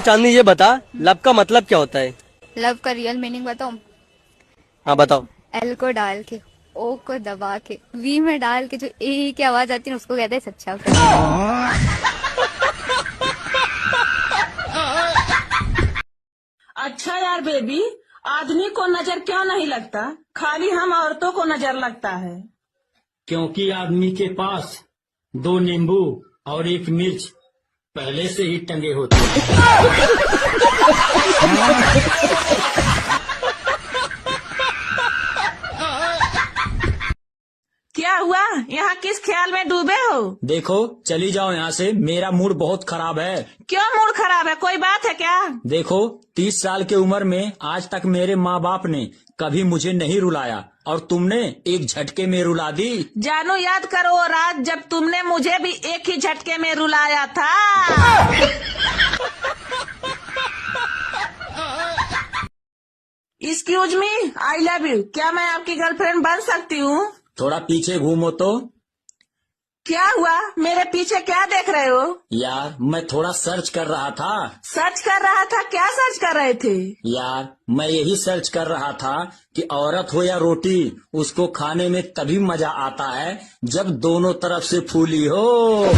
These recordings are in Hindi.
चांदनी ये बता, लव का मतलब क्या होता है? लव का रियल मीनिंग बताऊं? हाँ बताओ। एल को डाल के, ओ को दबा के, वी में डाल के जो ए की आवाज आती है उसको कहते हैं सच्चा प्यार। अच्छा यार बेबी, आदमी को नजर क्यों नहीं लगता, खाली हम औरतों को नजर लगता है? क्योंकि आदमी के पास 2 नींबू और 1 मिर्च पहले से ही टंगे होते हैं। क्या हुआ, यहाँ किस ख्याल में डूबे हो? देखो चली जाओ यहाँ से, मेरा मूड बहुत खराब है। क्यों मूड खराब है, कोई बात है क्या? देखो 30 साल की उम्र में आज तक मेरे माँ बाप ने कभी मुझे नहीं रुलाया और तुमने एक झटके में रुला दी। जानू याद करो वो रात जब तुमने मुझे भी एक ही झटके में रुलाया था। Excuse me, I love you, क्या मैं आपकी गर्लफ्रेंड बन सकती हूँ? थोड़ा पीछे घूमो तो। क्या हुआ, मेरे पीछे क्या देख रहे हो? यार मैं थोड़ा सर्च कर रहा था। सर्च कर रहा था? क्या सर्च कर रहे थे? यार मैं यही सर्च कर रहा था कि औरत हो या रोटी, उसको खाने में तभी मजा आता है जब दोनों तरफ से फूली हो।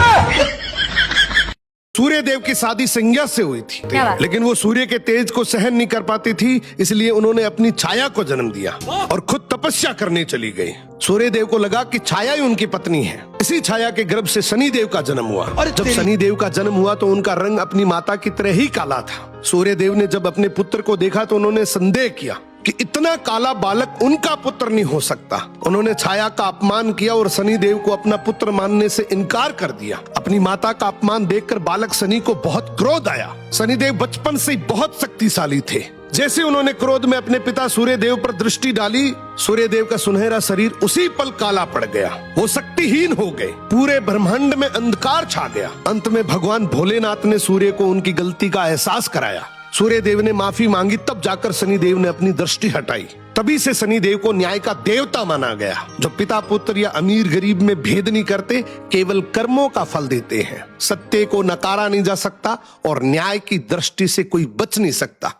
सूर्य देव की शादी संज्ञा से हुई थी, लेकिन वो सूर्य के तेज को सहन नहीं कर पाती थी, इसलिए उन्होंने अपनी छाया को जन्म दिया और खुद तपस्या करने चली गई। सूर्य देव को लगा कि छाया ही उनकी पत्नी है। इसी छाया के गर्भ से शनि देव का जन्म हुआ। जब शनि देव का जन्म हुआ तो उनका रंग अपनी माता की तरह ही काला था। सूर्य देव ने जब अपने पुत्र को देखा तो उन्होंने संदेह किया कि इतना काला बालक उनका पुत्र नहीं हो सकता। उन्होंने छाया का अपमान किया और शनि देव को अपना पुत्र मानने से इनकार कर दिया। अपनी माता का अपमान देखकर बालक शनि को बहुत क्रोध आया। शनि देव बचपन से ही बहुत शक्तिशाली थे। जैसे उन्होंने क्रोध में अपने पिता सूर्य देव पर दृष्टि डाली, सूर्य देव का सुनहरा शरीर उसी पल काला पड़ गया। वो शक्तिहीन हो गए, पूरे ब्रह्मांड में अंधकार छा गया। अंत में भगवान भोलेनाथ ने सूर्य को उनकी गलती का एहसास कराया। सूर्य देव ने माफी मांगी, तब जाकर शनि देव ने अपनी दृष्टि हटाई। तभी से शनि देव को न्याय का देवता माना गया, जो पिता पुत्र या अमीर गरीब में भेद नहीं करते, केवल कर्मों का फल देते हैं। सत्य को नकारा नहीं जा सकता और न्याय की दृष्टि से कोई बच नहीं सकता।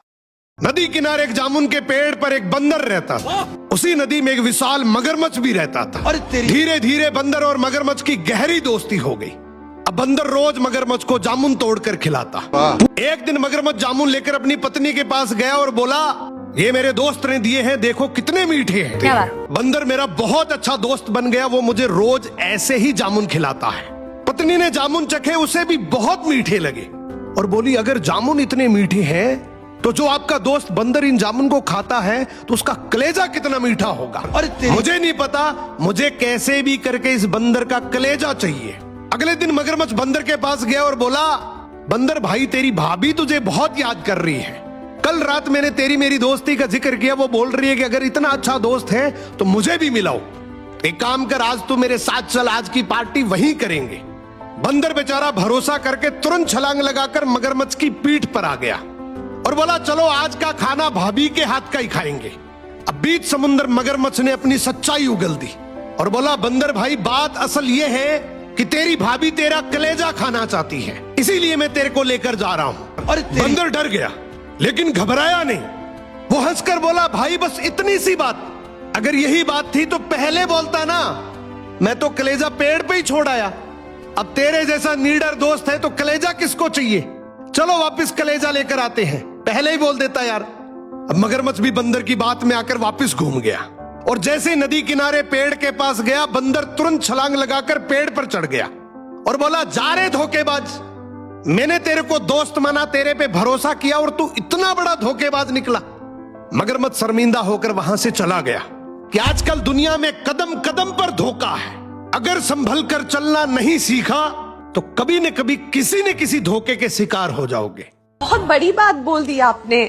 नदी किनारे एक जामुन के पेड़ पर एक बंदर रहता था। उसी नदी में एक विशाल मगरमच्छ भी रहता था। धीरे धीरे बंदर और मगरमच्छ की गहरी दोस्ती हो गई। अब बंदर रोज मगरमच्छ को जामुन तोड़कर खिलाता। एक दिन मगरमच्छ जामुन लेकर अपनी पत्नी के पास गया और बोला, ये मेरे दोस्त ने दिए हैं, देखो कितने मीठे हैं। बंदर मेरा बहुत अच्छा दोस्त बन गया, वो मुझे रोज ऐसे ही जामुन खिलाता है। पत्नी ने जामुन चखे, उसे भी बहुत मीठे लगे और बोली, अगर जामुन इतने मीठे हैं तो जो आपका दोस्त बंदर इन जामुन को खाता है तो उसका कलेजा कितना मीठा होगा। मुझे नहीं पता, मुझे कैसे भी करके इस बंदर का कलेजा चाहिए। अगले दिन मगरमच्छ बंदर के पास गया और बोला, बंदर भाई तेरी भाभी तुझे बहुत याद कर रही है। कल रात मैंने तेरी मेरी दोस्ती का जिक्र किया, वो बोल रही है कि अगर इतना अच्छा दोस्त है तो मुझे भी मिलाओ। एक काम कर, आज तू मेरे साथ चल, आज की पार्टी वहीं करेंगे। बंदर बेचारा भरोसा करके तुरंत छलांग लगाकर मगरमच्छ की पीठ पर आ गया और बोला, चलो आज का खाना भाभी के हाथ का ही खाएंगे। अब बीच समुद्र मगरमच्छ ने अपनी सच्चाई उगल दी और बोला, बंदर भाई बात असल ये है कि तेरी भाभी तेरा कलेजा खाना चाहती है, इसीलिए मैं तेरे को लेकर जा रहा हूँ। बंदर डर गया लेकिन घबराया नहीं। वो हंसकर बोला, भाई बस इतनी सी बात, अगर यही बात थी तो पहले बोलता ना, मैं तो कलेजा पेड़ पे ही छोड़ आया। अब तेरे जैसा नीडर दोस्त है तो कलेजा किसको चाहिए, चलो वापस कलेजा लेकर आते हैं, पहले ही बोल देता यार। अब मगरमच्छ भी बंदर की बात में आकर वापस घूम गया और जैसे नदी किनारे पेड़ के पास गया, बंदर तुरंत छलांग लगाकर पेड़ पर चढ़ गया और बोला, जा रे धोखेबाज, मैंने तेरे को दोस्त माना, तेरे पे भरोसा किया और तू इतना बड़ा धोखेबाज निकला। मगरमच्छ शर्मिंदा होकर वहां से चला गया कि आजकल दुनिया में कदम कदम पर धोखा है। अगर संभल कर चलना नहीं सीखा तो कभी न कभी किसी न किसी धोखे के शिकार हो जाओगे। बहुत बड़ी बात बोल दी आपने।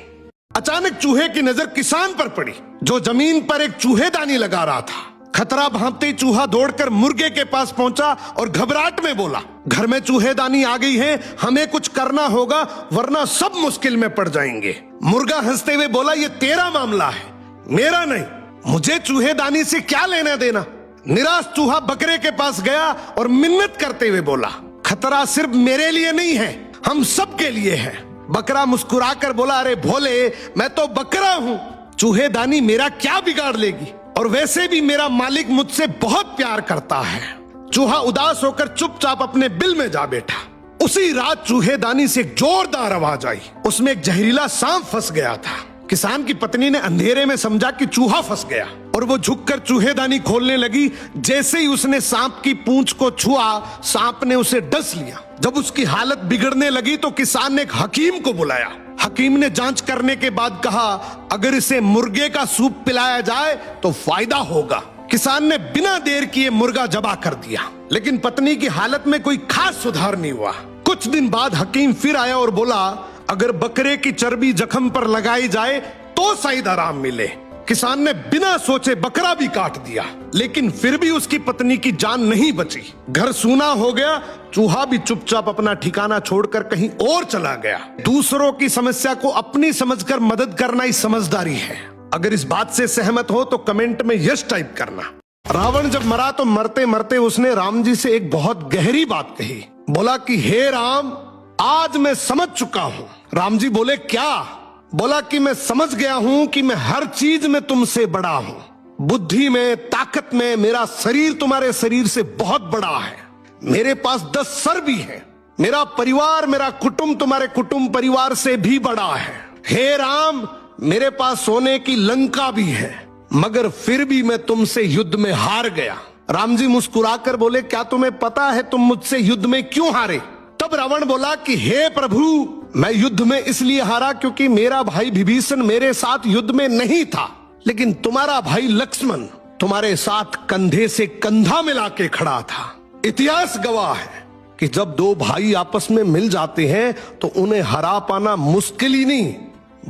अचानक चूहे की नजर किसान पर पड़ी, जो जमीन पर एक चूहेदानी लगा रहा था। खतरा भांपते चूहा दौड़कर मुर्गे के पास पहुंचा और घबराहट में बोला, घर में चूहेदानी आ गई है, हमें कुछ करना होगा वरना सब मुश्किल में पड़ जाएंगे। मुर्गा हंसते हुए बोला, ये तेरा मामला है, मेरा नहीं, मुझे चूहेदानी से क्या लेना देना। निराश चूहा बकरे के पास गया और मिन्नत करते हुए बोला, खतरा सिर्फ मेरे लिए नहीं है, हम सब के लिए है। बकरा मुस्कुराकर बोला, अरे भोले, मैं तो बकरा हूँ, चूहेदानी मेरा क्या बिगाड़ लेगी, और वैसे भी मेरा मालिक मुझसे बहुत प्यार करता है। चूहा उदास होकर चुपचाप अपने बिल में जा बैठा। उसी रात चूहेदानी से एक जोरदार आवाज आई, उसमें एक जहरीला सांप फंस गया था। किसान की पत्नी ने अंधेरे में समझा कि चूहा फंस गया और वो झुककर चूहेदानी खोलने लगी। जैसे ही उसने सांप की पूंछ को छुआ, सांप ने उसे डस लिया। जब उसकी हालत बिगड़ने लगी तो किसान ने एक हकीम को बुलाया। हकीम ने जांच करने के बाद कहा, अगर इसे मुर्गे का सूप पिलाया जाए तो फायदा होगा। किसान ने बिना देर किए मुर्गा जबा कर दिया, लेकिन पत्नी की हालत में कोई खास सुधार नहीं हुआ। कुछ दिन बाद हकीम फिर आया और बोला, अगर बकरे की चर्बी जख्म पर लगाई जाए तो शायद आराम मिले। किसान ने बिना सोचे बकरा भी काट दिया, लेकिन फिर भी उसकी पत्नी की जान नहीं बची। घर सूना हो गया। चूहा भी चुपचाप अपना ठिकाना छोड़कर कहीं और चला गया। दूसरों की समस्या को अपनी समझकर मदद करना ही समझदारी है। अगर इस बात से सहमत हो तो कमेंट में यस टाइप करना। रावण जब मरा तो मरते मरते उसने राम जी से एक बहुत गहरी बात कही। बोला कि हे राम, आज मैं समझ चुका हूँ। राम जी बोले, क्या? बोला कि मैं समझ गया हूँ कि मैं हर चीज में तुमसे बड़ा हूँ। बुद्धि में, ताकत में मेरा शरीर तुम्हारे शरीर से बहुत बड़ा है। मेरे पास 10 सर भी है। मेरा परिवार, मेरा कुटुंब तुम्हारे कुटुंब परिवार से भी बड़ा है। हे राम, मेरे पास सोने की लंका भी है, मगर फिर भी मैं तुमसे युद्ध में हार गया। राम जी मुस्कुराकर बोले, क्या तुम्हें पता है तुम मुझसे युद्ध में क्यों हारे? तब रावण बोला कि हे प्रभु, मैं युद्ध में इसलिए हारा क्योंकि मेरा भाई विभीषण मेरे साथ युद्ध में नहीं था, लेकिन तुम्हारा भाई लक्ष्मण तुम्हारे साथ कंधे से कंधा मिला के खड़ा था। इतिहास गवाह है कि जब दो भाई आपस में मिल जाते हैं तो उन्हें हरा पाना मुश्किल ही नहीं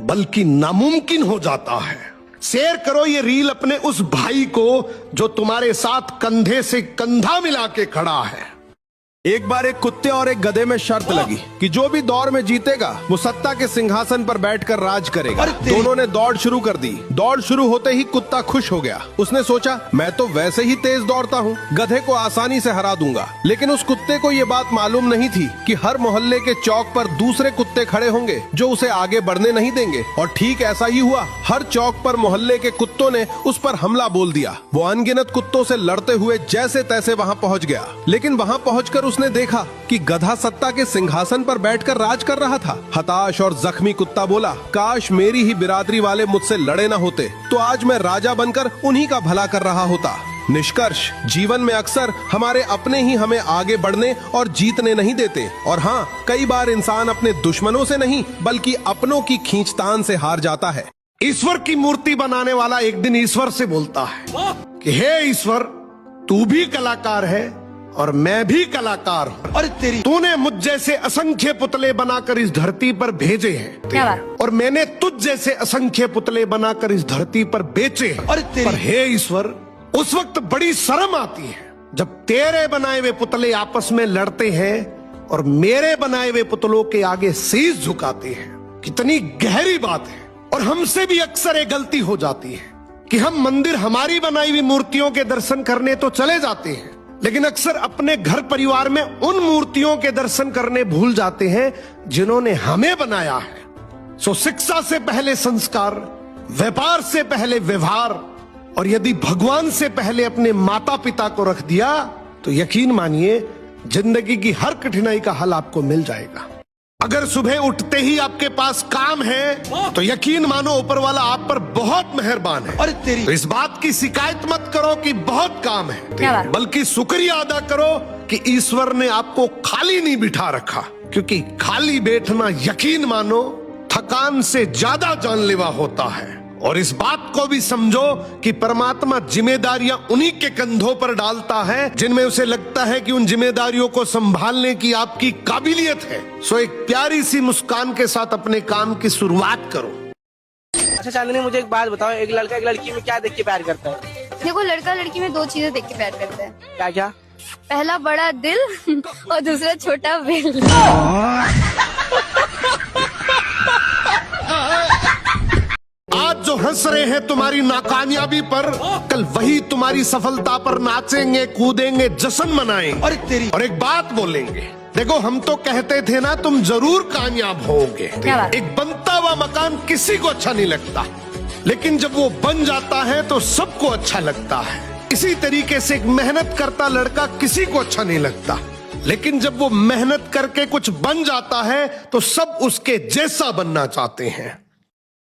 बल्कि नामुमकिन हो जाता है। शेयर करो ये रील अपने उस भाई को जो तुम्हारे साथ कंधे से कंधा मिला के खड़ा है। एक बार एक कुत्ते और एक गधे में शर्त लगी कि जो भी दौड़ में जीतेगा वो सत्ता के सिंहासन पर बैठकर राज करेगा। दोनों ने दौड़ शुरू कर दी। दौड़ शुरू होते ही कुत्ता खुश हो गया। उसने सोचा, मैं तो वैसे ही तेज दौड़ता हूँ, गधे को आसानी से हरा दूंगा। लेकिन उस कुत्ते को ये बात मालूम नहीं थी कि हर मोहल्ले के चौक पर दूसरे कुत्ते खड़े होंगे जो उसे आगे बढ़ने नहीं देंगे। और ठीक ऐसा ही हुआ। हर चौक पर मोहल्ले के कुत्तों ने उस पर हमला बोल दिया। वो अनगिनत कुत्तों से लड़ते हुए जैसे तैसे वहाँ पहुँच गया। लेकिन वहाँ पहुँचकर उसने देखा कि गधा सत्ता के सिंहासन पर बैठकर राज कर रहा था। हताश और जख्मी कुत्ता बोला, काश मेरी ही बिरादरी वाले मुझसे लड़े न होते, तो आज मैं राजा बनकर उन्हीं का भला कर रहा होता। निष्कर्ष, जीवन में अक्सर हमारे अपने ही हमें आगे बढ़ने और जीतने नहीं देते। और हाँ, कई बार इंसान अपने दुश्मनों से नहीं बल्कि अपनों की खींचतान से हार जाता है। ईश्वर की मूर्ति बनाने वाला एक दिन ईश्वर से बोलता है कि हे ईश्वर, तू भी कलाकार है और मैं भी कलाकार हूँ। अरे तेरी, तूने मुझ जैसे असंख्य पुतले बनाकर इस धरती पर भेजे हैं। क्या बात? और मैंने तुझ जैसे असंख्य पुतले बनाकर इस धरती पर बेचे हैं। अरे तेरी, पर हे ईश्वर, उस वक्त बड़ी शर्म आती है जब तेरे बनाए हुए पुतले आपस में लड़ते हैं और मेरे बनाए हुए पुतलों के आगे शीश झुकाते हैं। कितनी गहरी बात है। और हमसे भी अक्सर एक गलती हो जाती है कि हम मंदिर हमारी बनाई हुई मूर्तियों के दर्शन करने तो चले जाते हैं, लेकिन अक्सर अपने घर परिवार में उन मूर्तियों के दर्शन करने भूल जाते हैं जिन्होंने हमें बनाया है। सो शिक्षा से पहले संस्कार, व्यापार से पहले व्यवहार, और यदि भगवान से पहले अपने माता पिता को रख दिया तो यकीन मानिए जिंदगी की हर कठिनाई का हल आपको मिल जाएगा। अगर सुबह उठते ही आपके पास काम है तो यकीन मानो ऊपर वाला आप पर बहुत मेहरबान है। अरे तेरी, तो इस बात की शिकायत मत करो कि बहुत काम है, बल्कि शुक्रिया अदा करो कि ईश्वर ने आपको खाली नहीं बिठा रखा, क्योंकि खाली बैठना यकीन मानो थकान से ज्यादा जानलेवा होता है। और इस बात को भी समझो कि परमात्मा जिम्मेदारियां उन्हीं के कंधों पर डालता है जिनमें उसे लगता है कि उन जिम्मेदारियों को संभालने की आपकी काबिलियत है। सो एक प्यारी सी मुस्कान के साथ अपने काम की शुरुआत करो। अच्छा चांदनी, मुझे एक बात बताओ, एक लड़का एक लड़की में क्या देख के प्यार करता है? देखो, लड़का लड़की में 2 चीजें देख के प्यार करता है। क्या क्या? पहला बड़ा दिल और दूसरा छोटा बिल। आज जो हंस रहे हैं तुम्हारी नाकामयाबी पर, कल वही तुम्हारी सफलता पर नाचेंगे, कूदेंगे, जश्न मनाएंगे और एक बात बोलेंगे, देखो हम तो कहते थे ना तुम जरूर कामयाब होगे। क्या बात? एक बनता हुआ मकान किसी को अच्छा नहीं लगता, लेकिन जब वो बन जाता है तो सबको अच्छा लगता है। इसी तरीके से एक मेहनत करता लड़का किसी को अच्छा नहीं लगता, लेकिन जब वो मेहनत करके कुछ बन जाता है तो सब उसके जैसा बनना चाहते हैं।